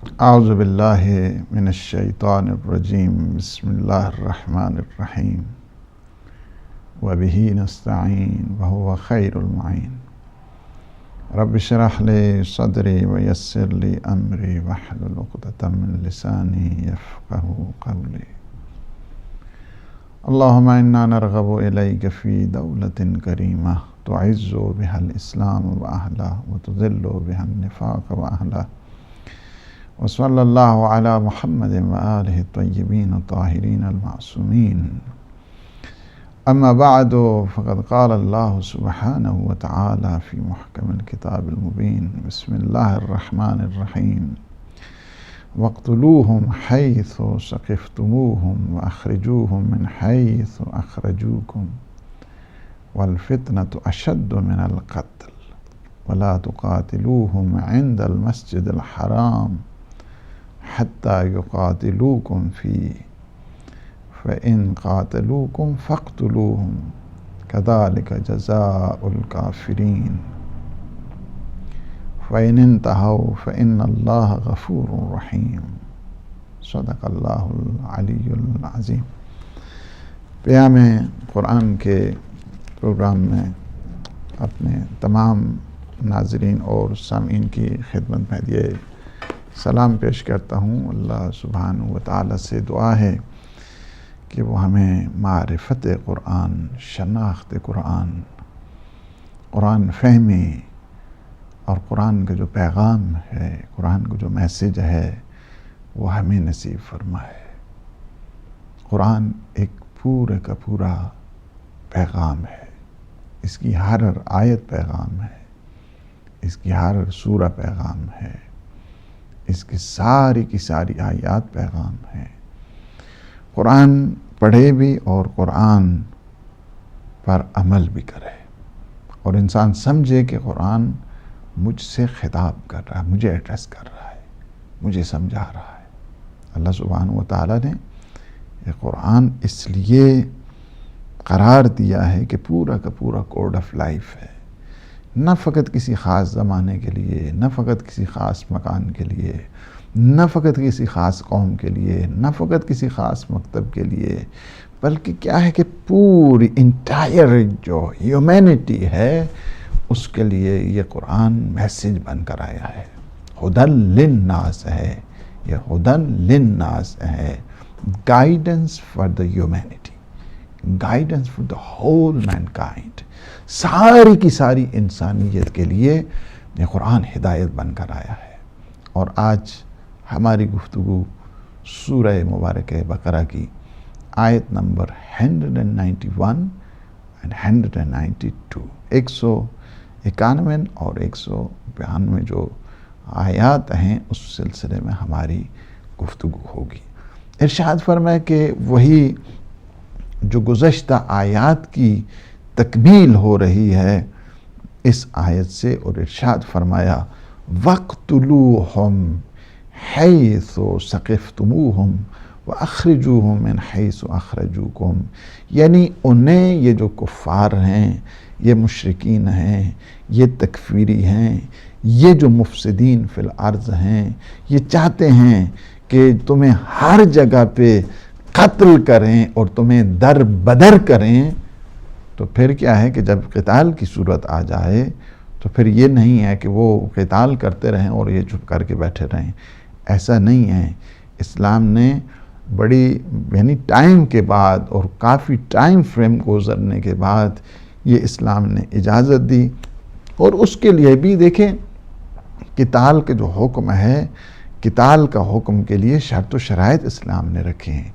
اعوذ باللہ من الشیطان الرجیم بسم اللہ الرحمن الرحیم وبہ نستعین وہو خیر المعین رب اشرح لی صدری ویسر لی امری واحلل عقدۃ من لسانی یفقہوا قولی اللہم انا نرغب الیک فی دولۃ کریمہ تعز بها الاسلام واہلہ وتذل بها النفاق واہلہ وصلی اللہ علی محمد وآلہ الطیبین الطاہرین المعصومین اما بعد فقد قال اللہ سبحانہ وتعالی فی محکم الکتاب المبین بسم اللہ الرحمن الرحیم وَاقْتُلُوهُمْ حَيْثُ ثَقِفْتُمُوهُمْ وَأَخْرِجُوهُمْ مِنْ حَيْثُ أَخْرَجُوكُمْ وَالْفِتْنَةُ أَشَدُّ مِنَ الْقَتْلِ وَلَا تُقَاتِلُوهُمْ عِنْدَ الْمَسْجِدِ الْحَرَامِ حَتَّى يُقَاتِلُوكُمْ فِيهِ فَإِنْ قَاتَلُوكُمْ فَاقْتُلُوهُمْ كَذَلِكَ جَزَاءُ الْكَافِرِينَ فَإِنِ انْتَهَوْا فَإِنَّ اللَّهَ غَفُورٌ رَحِيمٌ صدق اللہ العلی العظیم۔ پیام قرآن کے پروگرام میں اپنے تمام ناظرین اور سامعین کی خدمت میں یہ سلام پیش کرتا ہوں۔ اللہ سبحانہ وتعالی سے دعا ہے کہ وہ ہمیں معرفت قرآن، شناخت قرآن، قرآن فہمی اور قرآن کا جو پیغام ہے، قرآن کا جو میسیج ہے وہ ہمیں نصیب فرمائے۔ قرآن ایک پورے کا پورا پیغام ہے، اس کی ہر آیت پیغام ہے، اس کی ہر سورہ پیغام ہے، اس کی ساری آیات پیغام ہے۔ قرآن پڑھے بھی اور قرآن پر عمل بھی کرے، اور انسان سمجھے کہ قرآن مجھ سے خطاب کر رہا ہے، مجھے ایڈریس کر رہا ہے، مجھے سمجھا رہا ہے۔ اللہ سبحانہ وتعالی نے یہ قرآن اس لیے قرار دیا ہے کہ پورا کا پورا کوڈ آف لائف ہے، نہ فقط کسی خاص زمانے کے لیے، نہ فقط کسی خاص مکان کے لیے، نہ فقط کسی خاص قوم کے لیے، نہ فقط کسی خاص مکتب کے لیے، بلکہ کیا ہے کہ پوری انٹائر جو ہیومینٹی ہے اس کے لیے یہ قرآن میسیج بن کر آیا ہے۔ ہدی للناس ہے، یہ ہدی للناس ہے، guidance for the humanity, guidance for the whole mankind, ساری کی ساری انسانیت کے لیے یہ قرآن ہدایت بن کر آیا ہے۔ اور آج ہماری گفتگو سورہ مبارکہ بقرہ کی آیت نمبر 191 and 192، 191 اور 192 جو آیات ہیں اس سلسلے میں ہماری گفتگو ہوگی۔ ارشاد فرمائے کہ وہی جو گزشتہ آیات کی تکمیل ہو رہی ہے اس آیت سے، اور ارشاد فرمایا وَاقْتُلُوهُمْ حَيْثُ ثَقِفْتُمُوهُمْ وَأَخْرِجُوهُمْ مِنْ حَيْثُ أَخْرَجُوكُمْ، یعنی انہیں یہ جو کفار ہیں، یہ مشرکین ہیں، یہ تکفیری ہیں، یہ جو مفسدین فی الارض ہیں، یہ چاہتے ہیں کہ تمہیں ہر جگہ پہ قتل کریں اور تمہیں در بدر کریں، تو پھر کیا ہے کہ جب قتال کی صورت آ جائے تو پھر یہ نہیں ہے کہ وہ قتال کرتے رہیں اور یہ چھپ کر کے بیٹھے رہیں۔ ایسا نہیں ہے۔ اسلام نے بڑی یعنی ٹائم کے بعد اور کافی ٹائم فریم گزرنے کے بعد یہ اسلام نے اجازت دی، اور اس کے لیے بھی دیکھیں قتال کے جو حکم ہے، قتال کا حکم کے لیے شرط و شرائط اسلام نے رکھے ہیں۔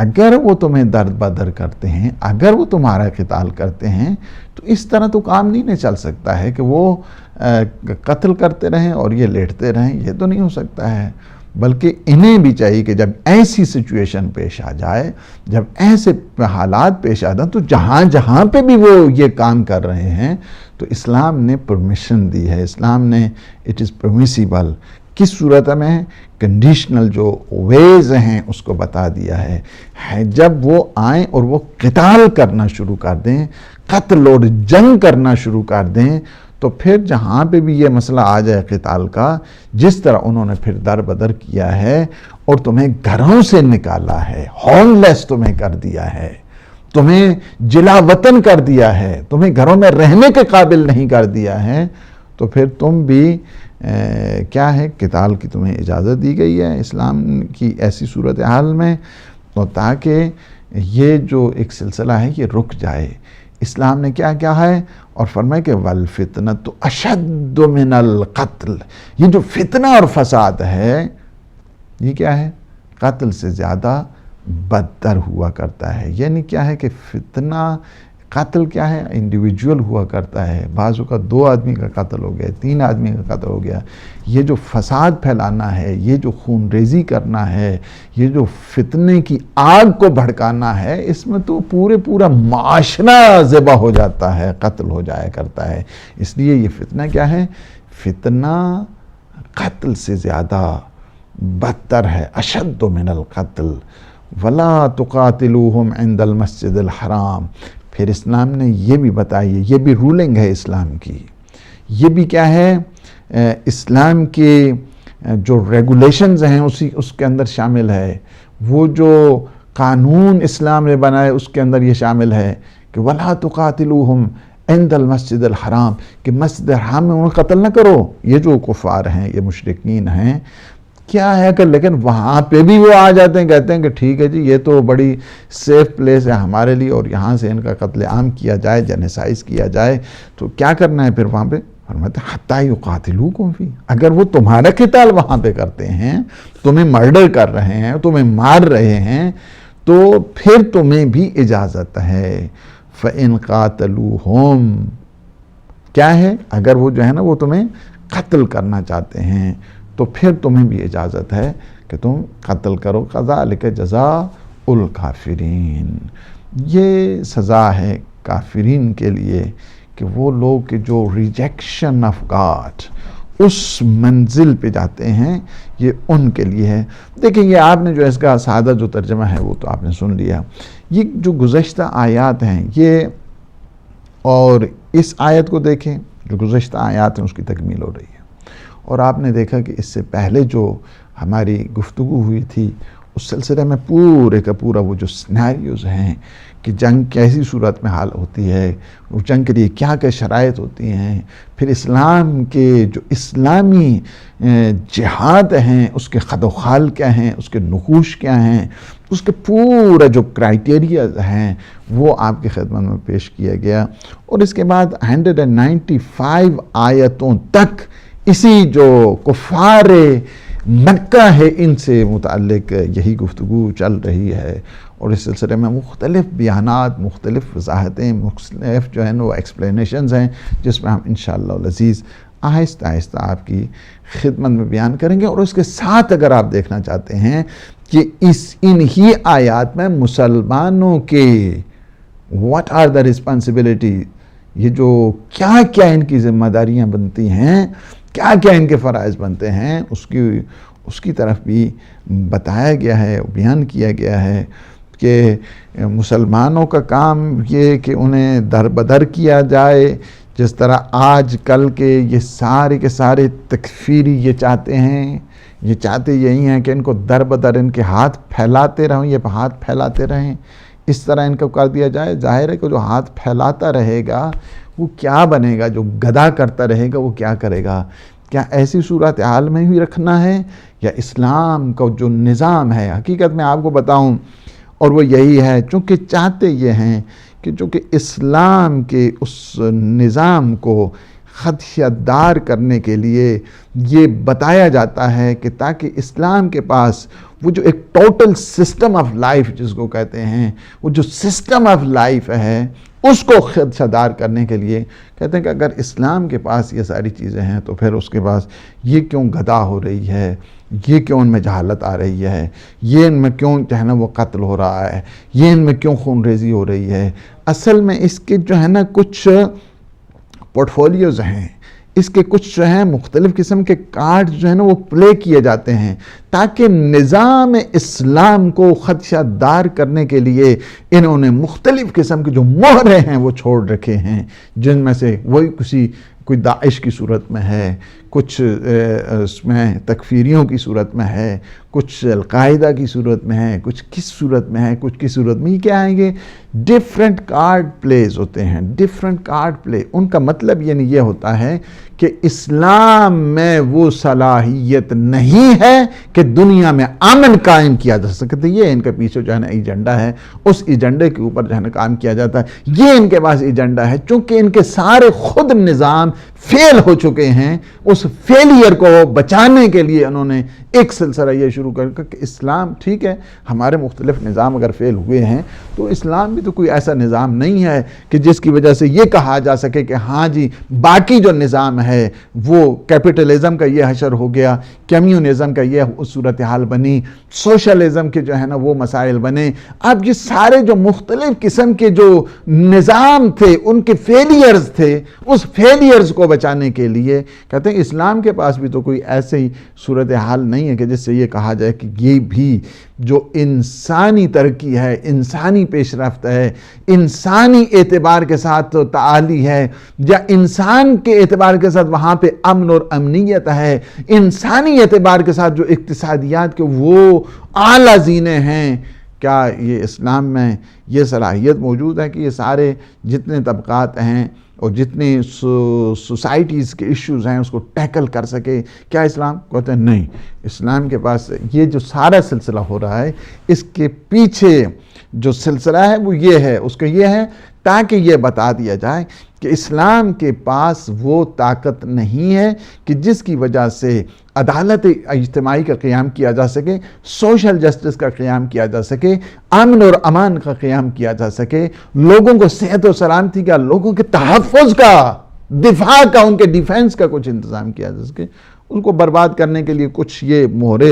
اگر وہ تمہیں درد بدر کرتے ہیں، اگر وہ تمہارا قتال کرتے ہیں، تو اس طرح تو کام نہیں چل سکتا ہے کہ وہ قتل کرتے رہیں اور یہ لیٹتے رہیں، یہ تو نہیں ہو سکتا ہے۔ بلکہ انہیں بھی چاہیے کہ جب ایسی سچویشن پیش آ جائے، جب ایسے حالات پیش آ جائیں، تو جہاں پہ بھی وہ یہ کام کر رہے ہیں تو اسلام نے پرمیشن دی ہے، اسلام نے اٹ از پرمیسیبل، کس صورت میں کنڈیشنل جو ویز ہیں اس کو بتا دیا ہے۔ جب وہ آئیں اور وہ قتال کرنا شروع کر دیں، قتل اور جنگ کرنا شروع کر دیں، تو پھر جہاں پہ بھی یہ مسئلہ آ جائے قتال کا، جس طرح انہوں نے پھر در بدر کیا ہے اور تمہیں گھروں سے نکالا ہے، ہوم لیس تمہیں کر دیا ہے، تمہیں جلا وطن کر دیا ہے، تمہیں گھروں میں رہنے کے قابل نہیں کر دیا ہے، تو پھر تم بھی کیا ہے، قتال کی تمہیں اجازت دی گئی ہے اسلام کی ایسی صورتحال میں، تو تاکہ یہ جو ایک سلسلہ ہے یہ رک جائے۔ اسلام نے کیا کیا ہے اور فرمایا کہ وَالْفِتْنَةُ أَشَدُّ مِنَ الْقَتْلِ، یہ جو فتنہ اور فساد ہے یہ کیا ہے، قتل سے زیادہ بدتر ہوا کرتا ہے۔ یعنی کیا ہے کہ فتنہ، قتل کیا ہے، انڈیویجول ہوا کرتا ہے، بعض اوقات 2 آدمی کا قتل ہو گیا، 3 آدمی کا قتل ہو گیا۔ یہ جو فساد پھیلانا ہے، یہ جو خون ریزی کرنا ہے، یہ جو فتنے کی آگ کو بھڑکانا ہے، اس میں تو پورا معاشرہ ذبح ہو جاتا ہے، قتل ہو جایا کرتا ہے۔ اس لیے یہ فتنہ کیا ہے، فتنہ قتل سے زیادہ بدتر ہے، اشد من القتل۔ وَلَا تُقَاتِلُوهُمْ عِنْدَ الْمَسْجِدِ الْحَرَامِ، پھر اسلام نے یہ بھی بتائی، یہ بھی رولنگ ہے اسلام کی، یہ بھی کیا ہے، اسلام کے جو ریگولیشنز ہیں اس کے اندر شامل ہے، وہ جو قانون اسلام نے بنائے اس کے اندر یہ شامل ہے کہ وَلَا تُقَاتِلُوهُمْ عِنْدَ الْمَسْجِدِ الْحَرَامِ، کہ مسجد حرام میں انہیں قتل نہ کرو۔ یہ جو کفار ہیں، یہ مشرکین ہیں، کیا ہے کہ لیکن وہاں پہ بھی وہ آ جاتے ہیں، کہتے ہیں کہ ٹھیک ہے جی یہ تو بڑی سیف پلیس ہے ہمارے لیے اور یہاں سے ان کا قتل عام کیا جائے، جنیسائز کیا جائے، تو کیا کرنا ہے پھر وہاں پہ؟ فرماتے ہیں حَتَّى يُقَاتِلُوكُمْ فِيهِ، اگر وہ تمہارا قتال وہاں پہ کرتے ہیں، تمہیں مرڈر کر رہے ہیں، تمہیں مار رہے ہیں، تو پھر تمہیں بھی اجازت ہے۔ فَإِنْ قَاتَلُوهُمْ، کیا ہے، اگر وہ جو ہے نا وہ تمہیں قتل کرنا چاہتے ہیں تو پھر تمہیں بھی اجازت ہے کہ تم قتل کرو۔ کذالک جزاء الکافرین، یہ سزا ہے کافرین کے لیے کہ وہ لوگ کہ جو ریجیکشن آف گاڈ اس منزل پہ جاتے ہیں، یہ ان کے لیے ہے۔ دیکھیں یہ آپ نے جو اس کا سادہ جو ترجمہ ہے وہ تو آپ نے سن لیا۔ یہ جو گزشتہ آیات ہیں یہ، اور اس آیت کو دیکھیں، جو گزشتہ آیات ہیں اس کی تکمیل ہو رہی ہے، اور آپ نے دیکھا کہ اس سے پہلے جو ہماری گفتگو ہوئی تھی اس سلسلے میں پورے کا پورا وہ جو سینیریوز ہیں کہ جنگ کیسی صورت میں حال ہوتی ہے، وہ جنگ کے لیے کیا کیا شرائط ہوتی ہیں، پھر اسلام کے جو اسلامی جہاد ہیں اس کے خد و خال کیا ہیں، اس کے نقوش کیا ہیں، اس کے پورا جو کرائٹیریاز ہیں وہ آپ کی خدمت میں پیش کیا گیا۔ اور اس کے بعد 195 آیتوں تک اسی جو کفار مکہ ہے ان سے متعلق یہی گفتگو چل رہی ہے، اور اس سلسلے میں مختلف بیانات، مختلف وضاحتیں، مختلف جو ہے وہ ایکسپلینیشنز ہیں جس میں ہم انشاءاللہ العزیز آہستہ آہستہ آپ کی خدمت میں بیان کریں گے۔ اور اس کے ساتھ اگر آپ دیکھنا چاہتے ہیں کہ انہی آیات میں مسلمانوں کے what are the responsibility، یہ جو کیا کیا ان کی ذمہ داریاں بنتی ہیں، کیا کیا ان کے فرائض بنتے ہیں، اس کی طرف بھی بتایا گیا ہے، بیان کیا گیا ہے کہ مسلمانوں کا کام یہ کہ انہیں در بدر کیا جائے، جس طرح آج کل کے یہ سارے کے سارے تکفیری یہ چاہتے ہیں، یہ چاہتے یہی ہیں کہ ان کو در بدر ان کے ہاتھ پھیلاتے رہیں، یہ ہاتھ پھیلاتے رہیں، اس طرح ان کو کر دیا جائے۔ ظاہر ہے کہ جو ہاتھ پھیلاتا رہے گا وہ کیا بنے گا، جو گدا کرتا رہے گا وہ کیا کرے گا؟ کیا ایسی صورتحال میں ہی رکھنا ہے، یا اسلام کا جو نظام ہے، حقیقت میں آپ کو بتاؤں، اور وہ یہی ہے، چونکہ چاہتے یہ ہیں کہ چونکہ اسلام کے اس نظام کو خدشہ دار کرنے کے لیے یہ بتایا جاتا ہے کہ تاکہ اسلام کے پاس وہ جو ایک ٹوٹل سسٹم آف لائف جس کو کہتے ہیں، وہ جو سسٹم آف لائف ہے اس کو خدشہ دار کرنے کے لیے کہتے ہیں کہ اگر اسلام کے پاس یہ ساری چیزیں ہیں تو پھر اس کے پاس یہ کیوں گدا ہو رہی ہے، یہ کیوں ان میں جہالت آ رہی ہے، یہ ان میں کیوں جو ہے نا وہ قتل ہو رہا ہے، یہ ان میں کیوں خون ریزی ہو رہی ہے۔ اصل میں اس کے جو ہے نا کچھ پورٹ فولیوز ہیں، اس کے کچھ جو ہیں مختلف قسم کے کارڈ جو ہیں نا وہ پلے کیے جاتے ہیں تاکہ نظام اسلام کو خدشہ دار کرنے کے لیے انہوں نے مختلف قسم کے جو مہرے ہیں وہ چھوڑ رکھے ہیں، جن میں سے وہی کسی کوئی داعش کی صورت میں ہے، کچھ اس میں تکفیریوں کی صورت میں ہے، کچھ القاعدہ کی صورت میں ہے، کچھ کس صورت میں ہے، کچھ کس صورت میں. یہ کیا آئیں گے؟ ڈیفرنٹ کارڈ پلیز ہوتے ہیں، ڈیفرنٹ کارڈ پلے. ان کا مطلب یعنی یہ ہوتا ہے کہ اسلام میں وہ صلاحیت نہیں ہے کہ دنیا میں امن قائم کیا جا سکتا. یہ ان کے پیچھے جو ہے نا ایجنڈا ہے، اس ایجنڈے کے اوپر جو ہے نا کام کیا جاتا ہے. یہ ان کے پاس ایجنڈا ہے. چونکہ ان کے سارے خود نظام فیل ہو چکے ہیں، اس فیلئر کو بچانے کے لیے انہوں نے ایک سلسلہ یہ شروع کر کہ اسلام ٹھیک ہے، ہمارے مختلف نظام اگر فیل ہوئے ہیں تو اسلام بھی تو کوئی ایسا نظام نہیں ہے کہ جس کی وجہ سے یہ کہا جا سکے کہ ہاں جی باقی جو نظام ہے وہ کیپٹلزم کا یہ حشر ہو گیا، کمیونزم کا یہ صورتحال بنی، سوشلزم کے جو ہے نا وہ مسائل بنے. اب یہ سارے جو مختلف قسم کے جو نظام تھے ان کے فیلیئرز تھے، اس فیلیئرز کو بچانے کے لیے کہتے ہیں اسلام کے پاس بھی تو کوئی ایسے ہی صورتحال نہیں ہے کہ جس سے یہ کہا جائے کہ یہ بھی جو انسانی ترقی ہے، انسانی پیش رفت ہے، انسانی اعتبار کے ساتھ تعالی ہے، یا انسان کے اعتبار کے ساتھ وہاں پہ امن اور امنیت ہے، انسانی اعتبار کے ساتھ جو اقتصادیات کے وہ اعلیٰ زینے ہیں. کیا یہ اسلام میں یہ صلاحیت موجود ہے کہ یہ سارے جتنے طبقات ہیں اور جتنی سوسائٹیز کے ایشوز ہیں اس کو ٹیکل کر سکے؟ کیا اسلام کہتے ہیں نہیں. اسلام کے پاس یہ جو سارا سلسلہ ہو رہا ہے اس کے پیچھے جو سلسلہ ہے وہ یہ ہے، اس کا یہ ہے تاکہ یہ بتا دیا جائے کہ اسلام کے پاس وہ طاقت نہیں ہے کہ جس کی وجہ سے عدالت اجتماعی کا قیام کیا جا سکے، سوشل جسٹس کا قیام کیا جا سکے، امن اور امان کا قیام کیا جا سکے، لوگوں کو صحت و سلامتی کا، لوگوں کے تحفظ کا، دفاع کا، ان کے ڈیفینس کا کچھ انتظام کیا جا سکے. ان کو برباد کرنے کے لیے کچھ یہ مہرے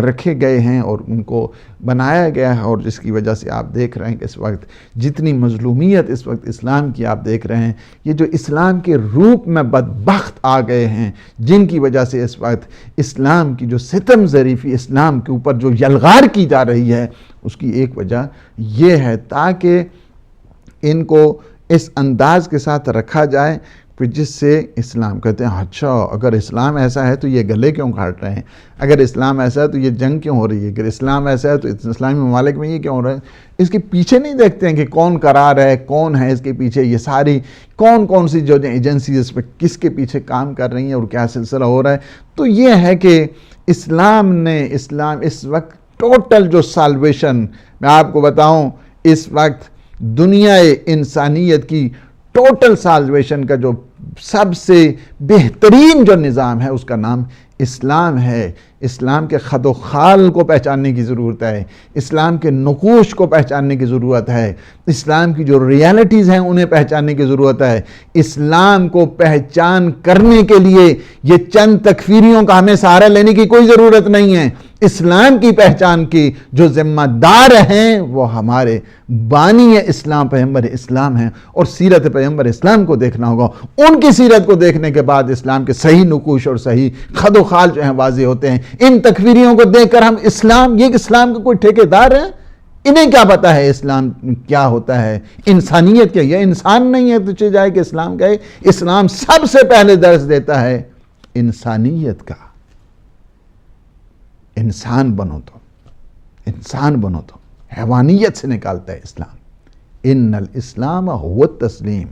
رکھے گئے ہیں اور ان کو بنایا گیا ہے، اور جس کی وجہ سے آپ دیکھ رہے ہیں کہ اس وقت جتنی مظلومیت اس وقت اسلام کی آپ دیکھ رہے ہیں، یہ جو اسلام کے روپ میں بدبخت آ گئے ہیں جن کی وجہ سے اس وقت اسلام کی جو ستم ظریفی اسلام کے اوپر جو یلغار کی جا رہی ہے، اس کی ایک وجہ یہ ہے تاکہ ان کو اس انداز کے ساتھ رکھا جائے جس سے اسلام کہتے ہیں اچھا اگر اسلام ایسا ہے تو یہ گلے کیوں کاٹ رہے ہیں، اگر اسلام ایسا ہے تو یہ جنگ کیوں ہو رہی ہے، اگر اسلام ایسا ہے تو اسلامی ممالک میں یہ کیوں ہو رہا ہے. اس کے پیچھے نہیں دیکھتے ہیں کہ کون قرار ہے، کون ہے اس کے پیچھے، یہ ساری کون سی جو ایجنسیز اس پہ کس کے پیچھے کام کر رہی ہیں اور کیا سلسلہ ہو رہا ہے. تو یہ ہے کہ اسلام اس وقت ٹوٹل جو سالویشن میں آپ کو بتاؤں، اس وقت دنیا انسانیت کی ٹوٹل سالویشن کا جو سب سے بہترین جو نظام ہے اس کا نام اسلام ہے. اسلام کے خد و خال کو پہچاننے کی ضرورت ہے، اسلام کے نقوش کو پہچاننے کی ضرورت ہے، اسلام کی جو ریالٹیز ہیں انہیں پہچاننے کی ضرورت ہے. اسلام کو پہچان کرنے کے لیے یہ چند تکفیریوں کا ہمیں سہارا لینے کی کوئی ضرورت نہیں ہے. اسلام کی پہچان کی جو ذمہ دار ہیں وہ ہمارے بانی اسلام پیغمبر اسلام ہیں، اور سیرت پیغمبر اسلام کو دیکھنا ہوگا. ان کی سیرت کو دیکھنے کے بعد اسلام کے صحیح نقوش اور صحیح خد و خال جو ہیں واضح ہوتے ہیں. ان تکفیریوں کو دیکھ کر ہم یہ اسلام کے کوئی ٹھیکیدار ہیں؟ انہیں کیا پتا ہے اسلام کیا ہوتا ہے، انسانیت کیا؟ یہ انسان نہیں ہے تو جائے کہ اسلام کہے. اسلام سب سے پہلے درس دیتا ہے انسانیت کا. انسان بنو تو حیوانیت سے نکالتا ہے اسلام. ان الاسلام هو التسلیم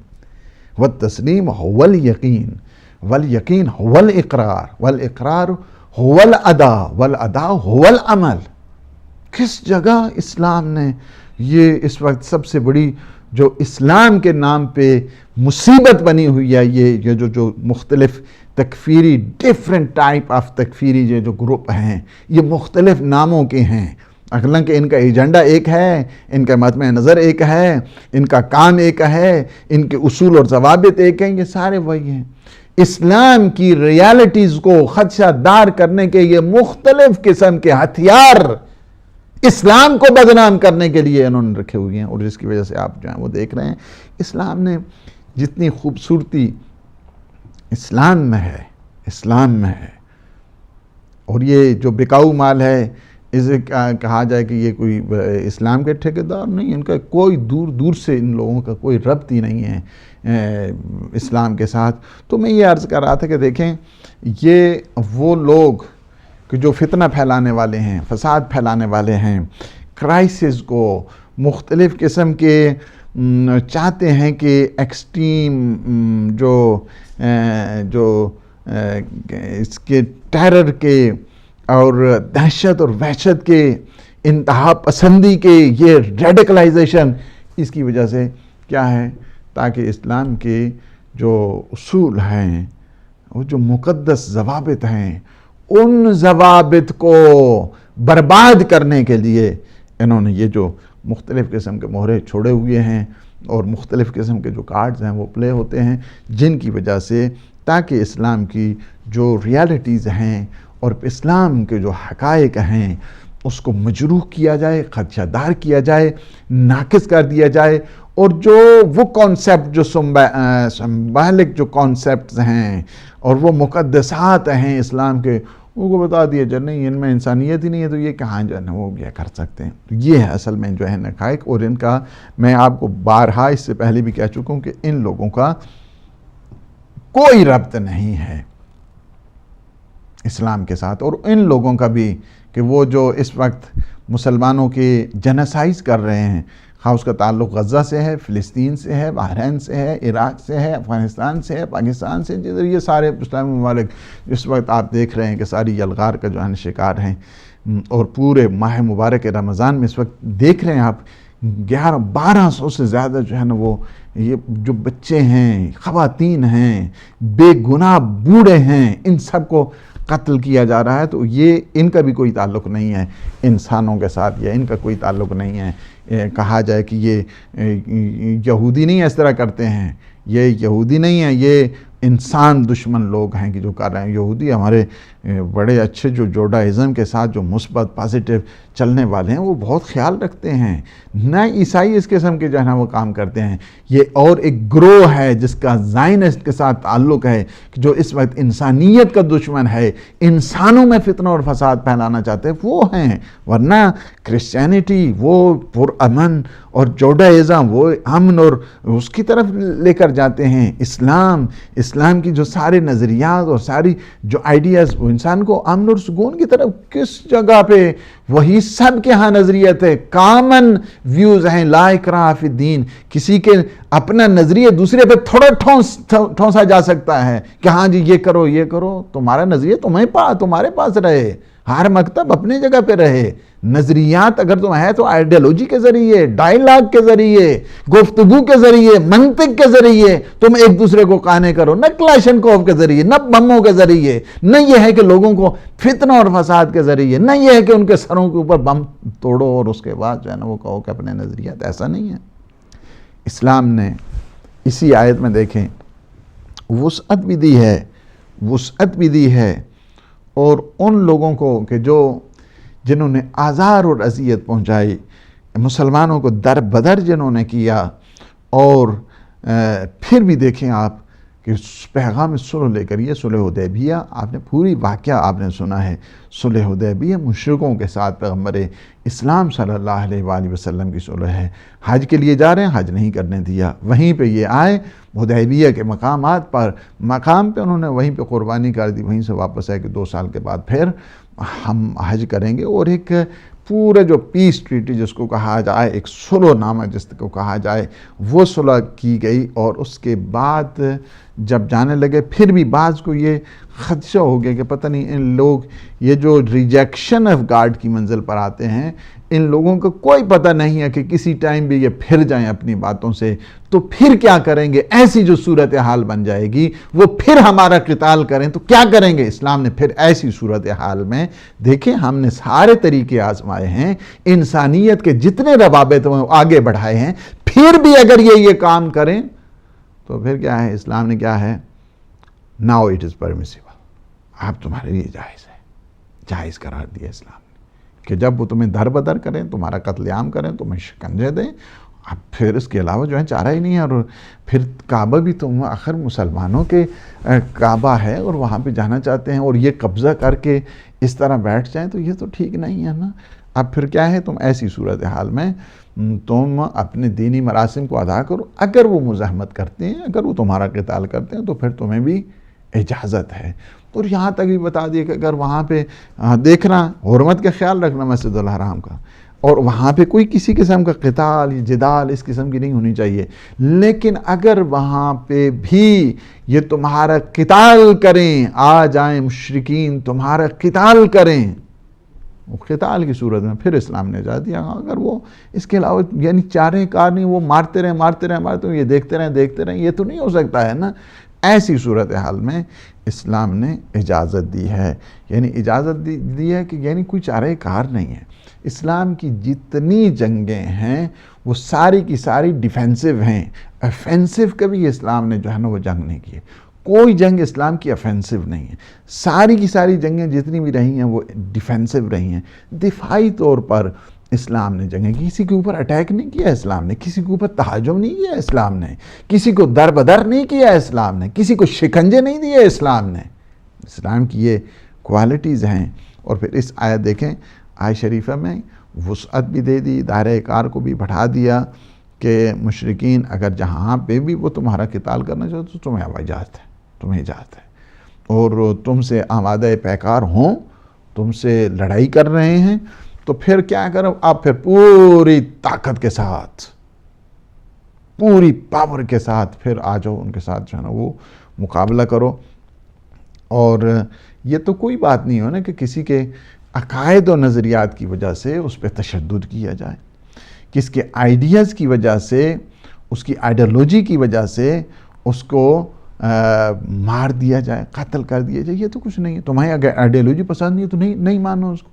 والتسلیم هو الیقین والیقین هو الاقرار والاقرار هو الاداء والاداء هو العمل. کس جگہ اسلام نے یہ اس وقت سب سے بڑی جو اسلام کے نام پہ مصیبت بنی ہوئی ہے، یہ جو مختلف تکفیری ڈیفرنٹ ٹائپ آف تکفیری جو گروپ ہیں، یہ مختلف ناموں کے ہیں. حالانکہ ان کا ایجنڈا ایک ہے، ان کا مطمع نظر ایک ہے، ان کا کام ایک ہے، ان کے اصول اور ضوابط ایک ہیں، یہ سارے وہی ہیں. اسلام کی ریالٹیز کو خدشہ دار کرنے کے یہ مختلف قسم کے ہتھیار اسلام کو بدنام کرنے کے لیے انہوں نے رکھے ہوئے ہیں، اور جس کی وجہ سے آپ جو ہیں وہ دیکھ رہے ہیں اسلام نے جتنی خوبصورتی اسلام میں ہے، اور یہ جو بکاؤ مال ہے اسے کہا جائے کہ یہ کوئی اسلام کے ٹھیکیدار نہیں، ان کا کوئی دور دور سے ان لوگوں کا کوئی ربط ہی نہیں ہے اسلام کے ساتھ۔ تو میں یہ عرض کر رہا تھا کہ دیکھیں یہ وہ لوگ کہ جو فتنہ پھیلانے والے ہیں، فساد پھیلانے والے ہیں، کرائسس کو مختلف قسم کے چاہتے ہیں کہ ایکسٹریم جو اس کے ٹیرر کے اور دہشت اور وحشت کے انتہا پسندی کے یہ ریڈیکلائزیشن، اس کی وجہ سے کیا ہے تاکہ اسلام کے جو اصول ہیں، وہ جو مقدس ضوابط ہیں، ان ضوابط کو برباد کرنے کے لیے انہوں نے یہ جو مختلف قسم کے مہرے چھوڑے ہوئے ہیں اور مختلف قسم کے جو کارڈز ہیں وہ پلے ہوتے ہیں، جن کی وجہ سے تاکہ اسلام کی جو ریالٹیز ہیں اور اسلام کے جو حقائق ہیں اس کو مجروح کیا جائے، خدشہ دار کیا جائے، ناقص کر دیا جائے، اور جو وہ کانسیپٹ جو سمبالک جو کانسیپٹس ہیں اور وہ مقدسات ہیں اسلام کے، ان کو بتا دیا جائے نہیں ان میں انسانیت ہی نہیں ہے، تو یہ کہاں جو ہے نا وہ کیا کر سکتے ہیں۔ تو یہ ہے اصل میں جو ہے حقائق، اور ان کا میں آپ کو بارہا اس سے پہلے بھی کہہ چکا ہوں کہ ان لوگوں کا کوئی ربط نہیں ہے اسلام کے ساتھ، اور ان لوگوں کا بھی کہ وہ جو اس وقت مسلمانوں کے جنسائز کر رہے ہیں، خواہ اس کا تعلق غزہ سے ہے، فلسطین سے ہے، بحرین سے ہے، عراق سے ہے، افغانستان سے ہے، پاکستان سے، یہ سارے اسلامی ممالک اس وقت آپ دیکھ رہے ہیں کہ ساری یلغار کا جو ہے شکار ہیں، اور پورے ماہ مبارک رمضان میں اس وقت دیکھ رہے ہیں آپ 1200 سے زیادہ جو ہے نا وہ یہ جو بچے ہیں، خواتین ہیں، بے گناہ بوڑھے ہیں، ان سب کو قتل کیا جا رہا ہے۔ تو یہ ان کا بھی کوئی تعلق نہیں ہے انسانوں کے ساتھ، یا ان کا کوئی تعلق نہیں ہے کہا جائے کہ یہ یہودی نہیں اس طرح کرتے ہیں، یہ یہودی نہیں ہے، یہ انسان دشمن لوگ ہیں کہ جو کر رہے ہیں۔ یہودی ہمارے بڑے اچھے جو جوڈائزم کے ساتھ جو مثبت پازیٹیو چلنے والے ہیں وہ بہت خیال رکھتے ہیں، نہ عیسائی اس قسم کے جو ہے نا وہ کام کرتے ہیں۔ یہ اور ایک گروہ ہے جس کا زائنسٹ کے ساتھ تعلق ہے جو اس وقت انسانیت کا دشمن ہے، انسانوں میں فتنہ اور فساد پھیلانا چاہتے ہیں، وہ ہیں۔ ورنہ کرسچینٹی وہ پرامن، اور جوڈائزم وہ امن اور اس کی طرف لے کر جاتے ہیں۔ اسلام کی جو سارے نظریات اور ساری جو آئیڈیاز وہ انسان کو امن اور سکون کی طرف کس جگہ پہ، وہی سب کے ہاں نظریت ہے، کامن ویوز ہیں، لا اکراہ فی الدین۔ کسی کے اپنا نظریہ دوسرے پہ تھوڑا ٹھونسا جا سکتا ہے کہ ہاں جی یہ کرو یہ کرو، تمہارا نظریہ تمہارے پاس رہے، ہر مکتب اپنے جگہ پہ رہے۔ نظریات اگر تم ہے تو آئیڈیالوجی کے ذریعے، ڈائیلاگ کے ذریعے، گفتگو کے ذریعے، منطق کے ذریعے تم ایک دوسرے کو قانع کرو، نہ کلاشنکوف کے ذریعے، نہ بموں کے ذریعے، نہ یہ ہے کہ لوگوں کو فتنہ اور فساد کے ذریعے، نہ یہ ہے کہ ان کے سروں کے اوپر بم توڑو اور اس کے بعد جو ہے نا وہ کہو کہ اپنے نظریات۔ ایسا نہیں ہے۔ اسلام نے اسی آیت میں دیکھیں وسعت بھی دی ہے، اور ان لوگوں کو کہ جنہوں نے آزار اور اذیت پہنچائی، مسلمانوں کو در بدر جنہوں نے کیا، اور پھر بھی دیکھیں آپ کہ پیغام صلح لے کر، یہ صلح حدیبیہ آپ نے پوری واقعہ آپ نے سنا ہے، صلح حدیبیہ مشرکوں کے ساتھ پیغمبر اسلام صلی اللہ علیہ وآلہ وسلم کی صلح ہے۔ حج کے لیے جا رہے ہیں، حج نہیں کرنے دیا، وہیں پہ یہ آئے حدیبیہ کے مقام پہ انہوں نے وہیں پہ قربانی کر دی، وہیں سے واپس آئے کہ 2 سال کے بعد پھر ہم حج کریں گے، اور ایک پورے جو پیس ٹریٹی جس کو کہا جائے، ایک صلح نامہ جس کو کہا جائے، وہ صلح کی گئی۔ اور اس کے بعد جب جانے لگے پھر بھی بعض کو یہ خدشہ ہو گیا کہ پتہ نہیں ان لوگ یہ جو ریجیکشن آف گاڈ کی منزل پر آتے ہیں، ان لوگوں کو کوئی پتہ نہیں ہے کہ کسی ٹائم بھی یہ پھر جائیں اپنی باتوں سے تو پھر کیا کریں گے، ایسی جو صورتحال بن جائے گی وہ پھر ہمارا قتال کریں تو کیا کریں گے۔ اسلام نے پھر ایسی صورتحال میں دیکھیں ہم نے سارے طریقے آزمائے ہیں، انسانیت کے جتنے روابط ہیں آگے بڑھائے ہیں، پھر بھی اگر یہ کام کریں تو پھر کیا ہے، اسلام نے کیا ہے، ناؤ اٹ از پرمیسیبل، آپ تمہارے لیے جائز ہے، جائز قرار دیا اسلام نے کہ جب وہ تمہیں در بدر کریں، تمہارا قتل عام کریں، تمہیں شکنجے دیں، اب پھر اس کے علاوہ جو ہے چارہ ہی نہیں ہے. اور پھر کعبہ بھی تو آخر مسلمانوں کے کعبہ ہے اور وہاں پہ جانا چاہتے ہیں اور یہ قبضہ کر کے اس طرح بیٹھ جائیں تو یہ تو ٹھیک نہیں ہے نا. اب پھر کیا ہے, تم ایسی صورتحال میں تم اپنے دینی مراسم کو ادا کرو. اگر وہ مزاحمت کرتے ہیں, اگر وہ تمہارا قتال کرتے ہیں تو پھر تمہیں بھی اجازت ہے. اور یہاں تک بھی بتا دیا کہ اگر وہاں پہ دیکھنا, حرمت کا خیال رکھنا مسجد الحرام کا, اور وہاں پہ کوئی کسی قسم کا قتال جدال اس قسم کی نہیں ہونی چاہیے. لیکن اگر وہاں پہ بھی یہ تمہارا قتال کریں, آ جائیں مشرکین تمہارا قتال کریں, وہ قتال کی صورت میں پھر اسلام نے اجازت دیا. اگر وہ اس کے علاوہ یعنی چارے کار نہیں, وہ مارتے رہیں, یہ دیکھتے رہیں, یہ تو نہیں ہو سکتا ہے نا. ایسی صورتحال میں اسلام نے اجازت دی ہے. یعنی اجازت دی ہے کہ یعنی کوئی چارے کار نہیں ہے. اسلام کی جتنی جنگیں ہیں وہ ساری کی ساری ڈیفینسو ہیں. افینسو کبھی اسلام نے جو ہے نا وہ جنگ نہیں کی ہے. کوئی جنگ اسلام کی افینسو نہیں ہے. ساری کی ساری جنگیں جتنی بھی رہی ہیں وہ ڈیفینسو رہی ہیں. دفاعی طور پر اسلام نے جنگیں, کسی کے اوپر اٹیک نہیں کیا اسلام نے, کسی کے اوپر تہاجم نہیں کیا اسلام نے, کسی کو در بدر نہیں کیا اسلام نے, کسی کو شکنجے نہیں دیے اسلام نے. اسلام کی یہ کوالٹیز ہیں. اور پھر اس آیت دیکھیں, آیت شریفہ میں وسعت بھی دے دی, دائرہ کار کو بھی بڑھا دیا کہ مشرکین اگر جہاں پہ بھی وہ تمہارا قتال کرنا چاہتے تو تمہیں اجازت ہے, تمہیں اجازت ہے. اور تم سے آمادہ پیکار ہوں, تم سے لڑائی کر رہے ہیں, تو پھر کیا کرو, آپ پھر پوری طاقت کے ساتھ, پوری پاور کے ساتھ پھر آ جاؤ ان کے ساتھ جو ہے نا وہ مقابلہ کرو. اور یہ تو کوئی بات نہیں ہو نا کہ کسی کے عقائد و نظریات کی وجہ سے اس پہ تشدد کیا جائے, کس کے آئیڈیاز کی وجہ سے, اس کی آئیڈیالوجی کی وجہ سے اس کو مار دیا جائے, قتل کر دیا جائے. یہ تو کچھ نہیں ہے. تمہیں اگر آئیڈیالوجی پسند نہیں ہے تو نہیں مانو اس کو.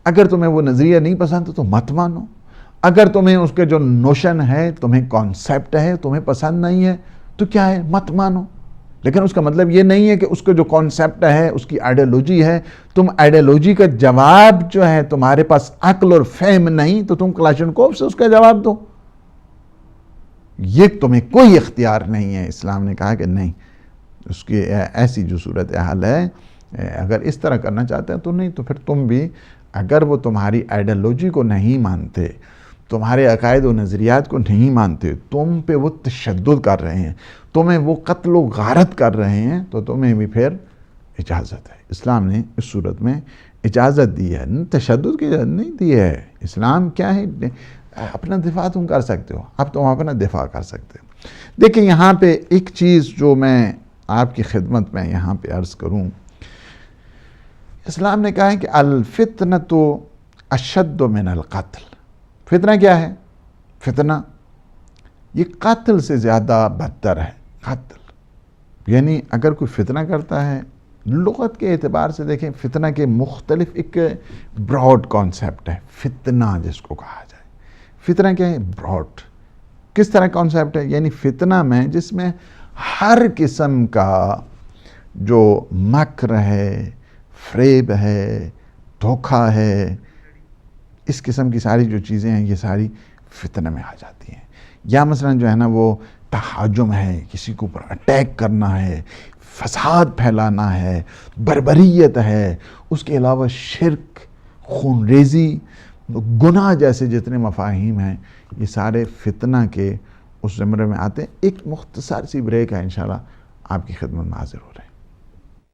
اگر تمہیں وہ نظریہ نہیں پسند تو مت مانو. اگر تمہیں اس کے جو نوشن ہے, تمہیں کانسیپٹ ہے, تمہیں پسند نہیں ہے تو کیا ہے, مت مانو. لیکن اس کا مطلب یہ نہیں ہے کہ اس کا جو کانسیپٹ ہے, اس کی آئیڈیالوجی ہے, تم آئیڈیالوجی کا جواب جو ہے تمہارے پاس عقل اور فہم نہیں تو تم کلاشنکوف سے اس کا جواب دو. یہ تمہیں کوئی اختیار نہیں ہے. اسلام نے کہا کہ نہیں, اس کی ایسی جو صورتحال ہے اگر اس طرح کرنا چاہتے ہیں تو نہیں, تو پھر تم بھی اگر وہ تمہاری آئیڈیالوجی کو نہیں مانتے, تمہارے عقائد و نظریات کو نہیں مانتے, تم پہ وہ تشدد کر رہے ہیں, تمہیں وہ قتل و غارت کر رہے ہیں, تو تمہیں بھی پھر اجازت ہے. اسلام نے اس صورت میں اجازت دی ہے, تشدد کی اجازت نہیں دی ہے. اسلام کیا ہے, اپنا دفاع تم کر سکتے ہو, اب تم اپنا دفاع کر سکتے ہو. دیکھیں یہاں پہ ایک چیز جو میں آپ کی خدمت میں یہاں پہ عرض کروں, اسلام نے کہا ہے کہ الفتنۃ اشد من القتل. فتنہ کیا ہے؟ فتنہ یہ قتل سے زیادہ بدتر ہے. قتل یعنی اگر کوئی فتنہ کرتا ہے, لغت کے اعتبار سے دیکھیں فتنہ کے مختلف ایک براڈ کانسیپٹ ہے. فتنہ جس کو کہا جائے, فتنہ کیا ہے؟ براڈ. کس طرح کانسیپٹ ہے؟ یعنی فتنہ میں جس میں ہر قسم کا جو مکر ہے, فریب ہے, دھوکہ ہے, اس قسم کی ساری جو چیزیں ہیں یہ ساری فتنہ میں آ جاتی ہیں. یا مثلا جو ہے نا وہ تہاجم ہے, کسی کے اوپر اٹیک کرنا ہے, فساد پھیلانا ہے, بربریت ہے, اس کے علاوہ شرک, خون ریزی, گناہ جیسے جتنے مفاہیم ہیں یہ سارے فتنہ کے اس زمرے میں آتے ہیں. ایک مختصر سی بریک ہے, انشاءاللہ آپ کی خدمت میں حاضر ہو رہے ہیں.